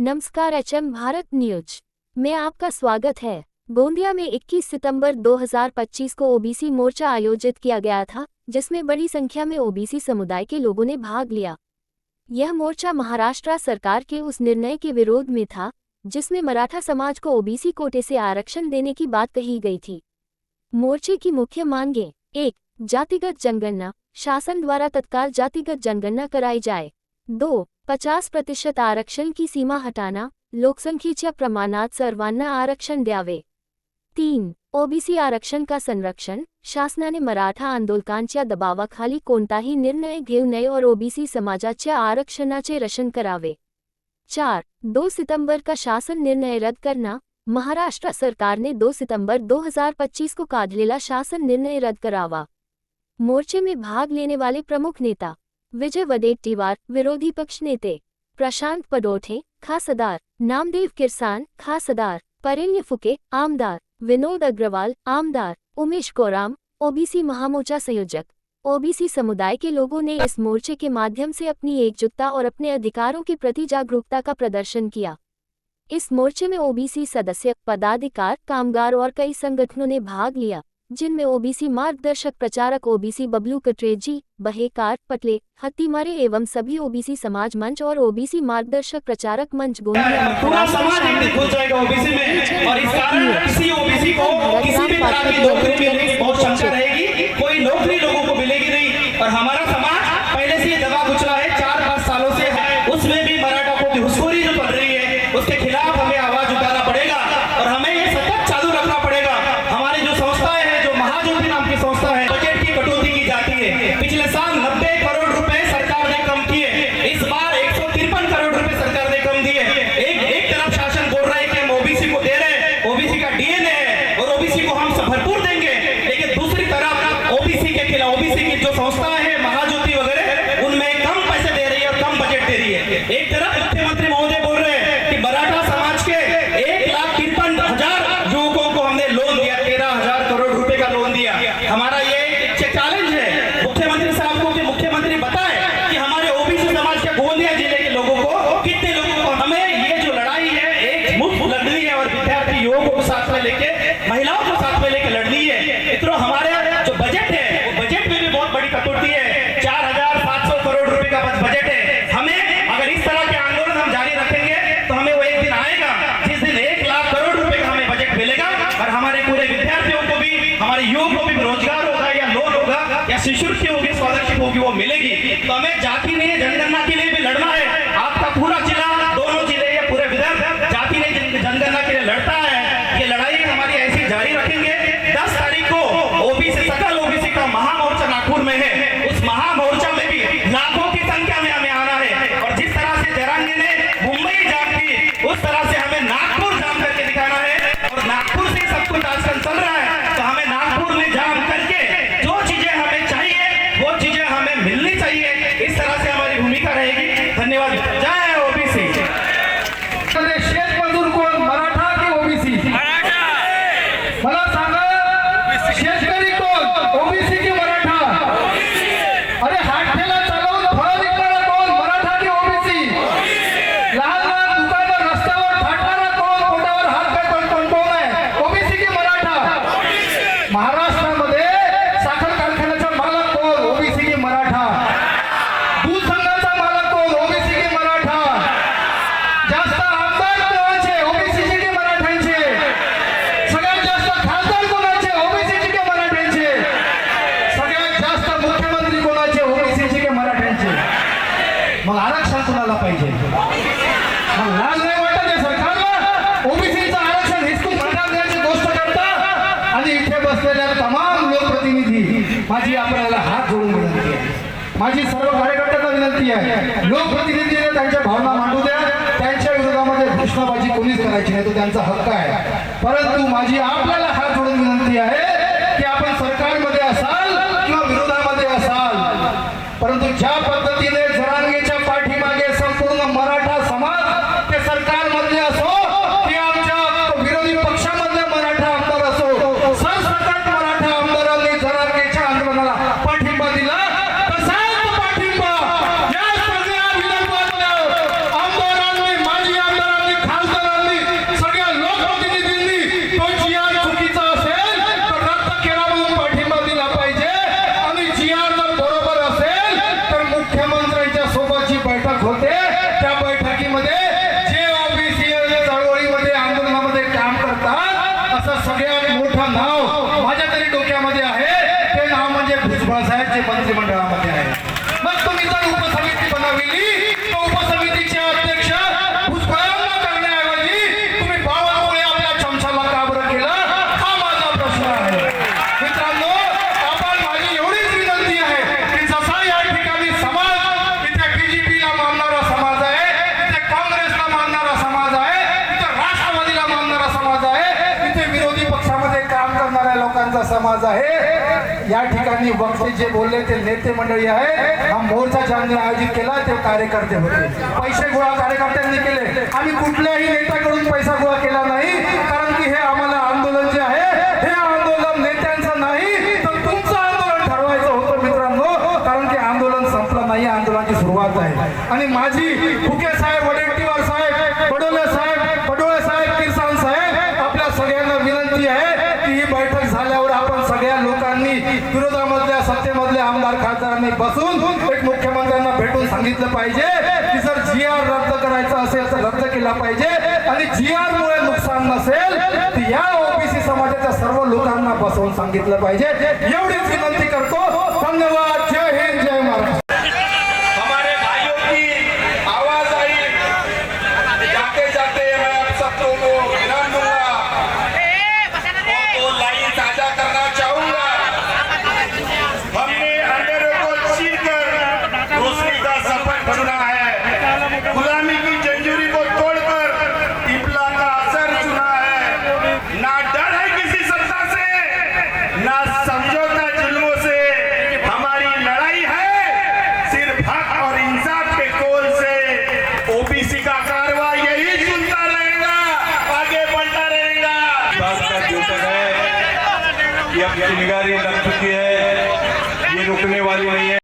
नमस्कार HM Bharat news में आपका स्वागत है। गोंदिया में 21 सितंबर 2025 को ओबीसी मोर्चा आयोजित किया गया था, जिसमें बड़ी संख्या में ओबीसी समुदाय के लोगों ने भाग लिया। यह मोर्चा महाराष्ट्र सरकार के उस निर्णय के विरोध में था, जिसमें मराठा समाज को ओबीसी कोटे से आरक्षण देने की बात कही गई थी। मोर्चे की मुख्य मांगें: 1. जातिगत जनगणना, शासन द्वारा तत्काल जातिगत जनगणना कराई जाए। 2. 50% आरक्षण की सीमा हटाना, लोकसंख्येच्या प्रमाणात सर्वांना आरक्षण द्यावे। 3. ओबीसी आरक्षण का संरक्षण, शासनाने मराठा आंदोलकांच्या दबावाखाली कोणताही निर्णय घेऊ नये और ओबीसी समाजाच्या आरक्षणाचे रक्षण करावे। 4. 2 सितंबर का शासन निर्णय रद्द करना, महाराष्ट्र सरकार ने 2 सितंबर 2025 को काढलेला शासन निर्णय रद्द करावा। मोर्चे में भाग लेने वाले प्रमुख नेता: विजय वडेट्टीवार विरोधी पक्ष नेते, प्रशांत पडोठे खासदार, नामदेव किरसान खासदार, परेण्य फुके आमदार, विनोद अग्रवाल आमदार, उमेश कोराम ओबीसी महामोर्चा संयोजक। ओबीसी समुदाय के लोगों ने इस मोर्चे के माध्यम से अपनी एकजुटता और अपने अधिकारों के प्रति जागरूकता का प्रदर्शन किया। इस मोर्चे में ओबीसी सदस्य, पदाधिकार, कामगार और कई संगठनों ने भाग लिया, जिनमें ओबीसी मार्गदर्शक प्रचारक ओबीसी बबलू कटरेजी, बहेकार पटले, हत्तीमारे एवं सभी ओबीसी समाज मंच और ओबीसी मार्गदर्शक प्रचारक मंच गोंदिया पूरा समाज एक घुस जाएगा ओबीसी में, और इस कारण किसी ओबीसी को किसी भी तरह की नौकरी मिलने की बहुत शंका रहेगी। कोई नौकरी लोगों को मिलेगी नहीं। और हमारा समाज पहले से दबा कुचला है, 4-5 सालों से है, उसमें भी मराठा को घुसखोरी जो पड़ रही है, उसके खिलाफ हमें आवाज उठाना पड़ेगा और हमें ये सतत चालू रखना पड़ेगा। हमारी जो संस्थाएं हैं, जो महाज्योति नाम की संस्था है, बजट की कटौती की जाती है। पिछले साल 90 करोड़ रुपए सरकार ने कम किए, इस बार 153 करोड़ रुपए सरकार ने कम दिए। एक तरफ शासन बोल रहा है कि हम ओबीसी को दे रहे हैं, ओबीसी का डीएनए है और ओबीसी को हम भरपूर देंगे, लेकिन दूसरी तरफ ओबीसी के खिलाफ ओबीसी की जो संस्थाएं हैं, महाज्योति वगैरह, उनमें कम पैसे दे रही है और कम बजट दे रही है। एक तरफ मुख्यमंत्री महोदय बोल रहे हैं कि मराठा समाज के 1,53,000 युवकों को हमने लोन दिया, 13,000 करोड़ रुपए का लोन दिया। हमारा ये चैलेंज है मुख्यमंत्री साहब को कि मुख्यमंत्री बताए कि हमारे ओबीसी समाज के गोंदिया जिले के लोगों को, कितने लोगों को, हमें ये जो लड़ाई है एक मुफ्त लड़नी है और विद्यार्थी युवकों को साथ में लेके, महिलाओं को साथ में लेके लड़नी है। इतना हमारे जो बजट है, वो बजट में भी बहुत बड़ी कटौती है, 4,700 करोड़ रुपए का बजट है। हमें अगर इस तरह के आंदोलन हम जारी रखेंगे तो हमें वो एक दिन आएगा जिस दिन 1 लाख करोड़ रुपए का हमें बजट मिलेगा और हमारे पूरे विद्यार्थियों को भी, हमारे युवकों को भी रोजगार होगा या लोन होगा या शिष्यवृत्ति होगी, स्कॉलरशिप होगी, वो मिलेगी। तो हमें जाति नहीं, जनगणना के लिए भी लड़ना है। आपका पूरा जिला, दोनों जिले या पूरे विदर्भ जाति नहीं जनगणना के लिए लड़ता है। ये लड़ाई हमारी ऐसी जारी रखेंगे। 10 तारीख को ओबीसी, सकल ओबीसी का महामोर्चा नागपुर में है। उस महामोर्चा में भी लाखों की संख्या में हमें आना है और जिस तरह से जरांगे ने मुंबई जाम की, उस तरह से हमें नागपुर जाम करके दिखाना है। और नागपुर से सब कुछ आजकल चल रहा है, तो हमें नागपुर में जाम करके जो चीजें हमें चाहिए वो चीजें हमें मिलनी चाहिए। इस तरह से हमारी भूमिका रहेगी। धन्यवाद। जय ओबीसी। शेत मजूर कोण? मराठा की ओबीसी? मला सांगा, शेतकरी कोण? ओबीसी की मराठा? अरे हात ठेला चालवून फळ विकणारा कोण? मराठा की ओबीसी? लहान लहान दुकानं रस्त्यावर थाटणारा कोण? पोटावर हात घालून कोण आहे? ओबीसी की मराठा? महाराष्ट्रामध्ये साखर कारखान्याचा मालक कोण? ओबीसी की मराठा? दूध संघाचा मालक कोण? ओबीसी की मराठा? जास्त आमदार कोणाचे? ओबीसीचे की मराठ्यांचे? सगळ्यात जास्त खासदार कोणाचे? ओबीसीचे की मराठ्यांचे? सगळ्यात जास्त मुख्यमंत्री कोणाचे? ओबीसीचे की मराठ्यांचे? मग आरक्षण कोणाला पाहिजे? मग लाज नाही वाटत आहे सरकारला? ओबीसीचं आरक्षण हिसकून मराठा द्यायची गोष्ट करता आणि इथे बसलेल्या तमाम लोकप्रतिनिधी, माझी आपल्याला हात जोडून विनंती आहे, माझी सर्व कार्यकर्त्यांना विनंती आहे, लोकप्रतिनिधीने त्यांच्या भावना मांडू द्या. त्यांच्या विरोधामध्ये घोषणाबाजी कोणीच करायची नाही, तो त्यांचा हक्क आहे. परंतु माझी आपल्याला हात जोडून विनंती आहे की आपण सरकारमध्ये असाल किंवा विरोधामध्ये असाल, परंतु ज्या पद्धतीने जरांगेच्या पाठीमागे संपूर्ण मराठा समाज, ते सरकारमधले असो की आमच्या विरोधी पक्षामधले मराठा आमदार असो, सरसकट मराठा आमदारांनी जरांगेच्या आंदोलनाला पाठिंबा दिला. तसाच पाठिंबा या सगळ्या विदर्भातल्या आमदारांनी, माजी आमदारांनी सोबत जी बैठक होते त्या बैठकीमध्ये जे ओबीसी चळवळीमध्ये आंदोलनामध्ये काम करतात असं सगळ्यात मोठं नाव माझ्या तरी डोक्यामध्ये आहे. ते नाव म्हणजे भुजबळ साहेब जे मंत्रिमंडळामध्ये आहे. मग तुम्ही जर उपसमिती बनवली तर उपसमितीचे अध्यक्ष भुजबळांना करण्याऐवजी तुम्ही बावनकुळे आपल्या चमचाला का बरं केलं, हा माझा प्रश्न आहे. मित्रांनो, आपण माझी एवढीच विनंती आहे की जसा या ठिकाणी समाज इथे बीजेपीला मानणारा समाज आहे, इथे काँग्रेसला मानणारा समाज आहे, इथे राष्ट्रवादीला मानणारा समाज आहे, इथे विरोधी पक्षामध्ये काम करणाऱ्या लोकांचा समाज आहे. या ठिकाणी वक्ते जे बोलले ते नेते मंडळी आहे. हा मोर्चा ज्यांनी आयोजित केला ते कार्यकर्ते होते. पैसे गोळा कार्यकर्त्यांनी केले. आम्ही कुठल्याही नेत्याकडून पैसा गोळा केला नाही, कारण की हे आम्हाला आंदोलन जे आहे हे आंदोलन नेत्यांचं नाही तर तुमचं आंदोलन ठरवायचं होतं मित्रांनो. कारण की आंदोलन संपलं नाही, आंदोलनाची सुरुवात आहे. आणि माझी फुके साहेब, वडेट्टीवार साहेब, पडोळे साहेब, किरसान साहेब आपल्या सगळ्यांना विनंती आहे की ही बैठक झाल्यावर आपण सगळ्या लोकांनी विरोधामधल्या सत्तेमधल्या आमदार खासदारांनी बसून एक मुख्यमंत्र्यांना भेटून सांगितलं पाहिजे की जर GR रद्द करायचा असेल तर रद्द केला पाहिजे. आणि GR मुळे नुकसान नसेल तर या ओबीसी समाजाच्या सर्व लोकांना बसवून सांगितलं पाहिजे. एवढीच विनंती करतो. धन्यवाद. जय हिंद, जय महाराष्ट्र. हमारे भाइयों की आवाज आई. जाते जाते मैं आप सबको इनाम दूंगा और 2 लाइन साझा करना चाहूंगा. हमने अंधेरे को चीरकर रोशनी का सफर चुना है, गुलामी की जंजीरी को तोड़कर इब्ला का असर चुना है. ना डर है किसी सत्ता से, ना समझौता जुल्मों से. हमारी लड़ाई है सिर्फ हक और इंसाफ के कोल से. ओबीसी का कारवा यही चुनता रहेगा, आगे बढ़ता रहेगा. बात का द्योतक है, ये अब चिंगारी लग चुकी है, ये रुकने वाली नहीं है.